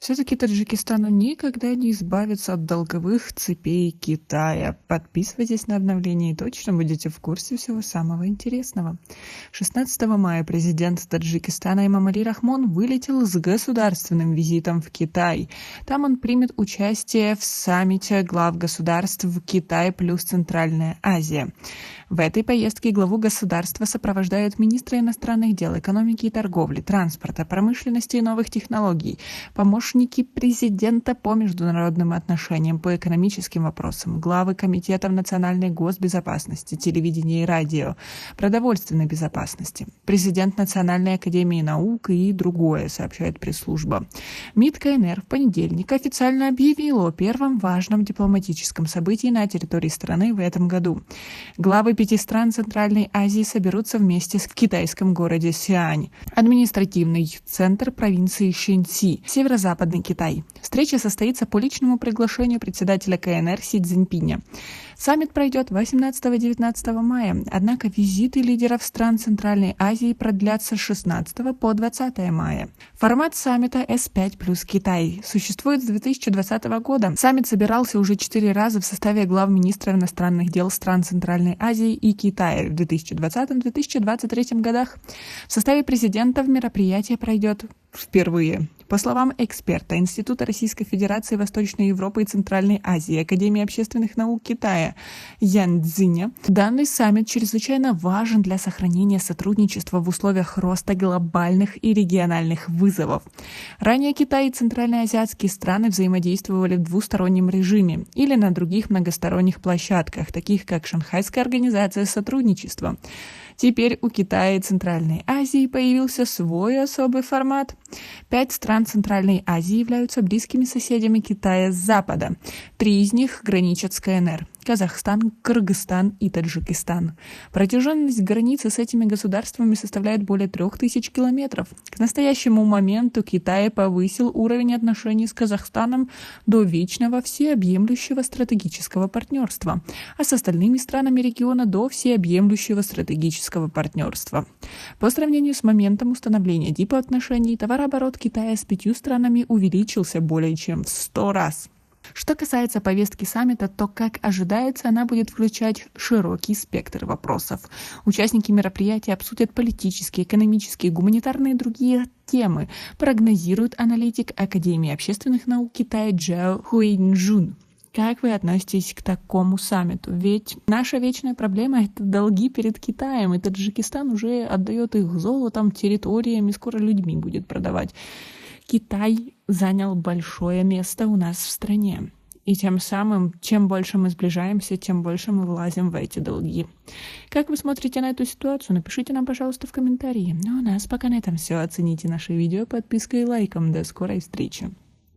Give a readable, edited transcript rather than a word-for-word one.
Все-таки Таджикистану никогда не избавиться от долговых цепей Китая. Подписывайтесь на обновления и точно будете в курсе всего самого интересного. 16 мая президент Таджикистана Эмомали Рахмон вылетел с государственным визитом в Китай. Там он примет участие в саммите глав государств Китай плюс Центральная Азия. В этой поездке главу государства сопровождают министры иностранных дел, экономики и торговли, транспорта, промышленности и новых технологий, помощники президента по международным отношениям, по экономическим вопросам, главы комитетов национальной госбезопасности, телевидения и радио, продовольственной безопасности, президент Национальной академии наук и другое, сообщает пресс-служба. МИД КНР в понедельник официально объявил о первом важном дипломатическом событии на территории страны в этом году. Главы 5 стран Центральной Азии соберутся вместе в китайском городе Сиань, административный центр провинции Щиньси, северо-западный Китай. Встреча состоится по личному приглашению председателя КНР Си Цзиньпиня. Саммит пройдет 18-19 мая, однако визиты лидеров стран Центральной Азии продлятся с 16 по 20 мая. Формат саммита С5 плюс Китай существует с 2020 года. Саммит собирался уже 4 раза в составе глав министров иностранных дел стран Центральной Азии и Китая в 2020-2023 годах. В составе президентов мероприятие пройдет впервые. По словам эксперта Института Российской Федерации Восточной Европы и Центральной Азии Академии общественных наук Китая Ян Цзиня, данный саммит чрезвычайно важен для сохранения сотрудничества в условиях роста глобальных и региональных вызовов. Ранее Китай и центральноазиатские страны взаимодействовали в двустороннем режиме или на других многосторонних площадках, таких как Шанхайская организация сотрудничества. Теперь у Китая и Центральной Азии появился свой особый формат. 5 стран Центральной Азии являются близкими соседями Китая с запада. 3 из них граничат с КНР – Казахстан, Кыргызстан и Таджикистан. Протяженность границы с этими государствами составляет более 3000 километров. К настоящему моменту Китай повысил уровень отношений с Казахстаном до вечного всеобъемлющего стратегического партнерства, а с остальными странами региона до всеобъемлющего стратегического партнерства. По сравнению с моментом установления дипотношений, товарооборот Китая с 5 странами увеличился более чем в 100 раз. Что касается повестки саммита, то, как ожидается, она будет включать широкий спектр вопросов. Участники мероприятия обсудят политические, экономические, гуманитарные и другие темы, прогнозирует аналитик Академии общественных наук Китая Джао Хуэйнжун. Как вы относитесь к такому саммиту? Ведь наша вечная проблема – это долги перед Китаем, и Таджикистан уже отдает их золотом, территориями, скоро людьми будет продавать. Китай занял большое место у нас в стране. И тем самым, чем больше мы сближаемся, тем больше мы влазим в эти долги. Как вы смотрите на эту ситуацию? Напишите нам, пожалуйста, в комментарии. Ну, у нас пока на этом все. Оцените наше видео подпиской и лайком. До скорой встречи.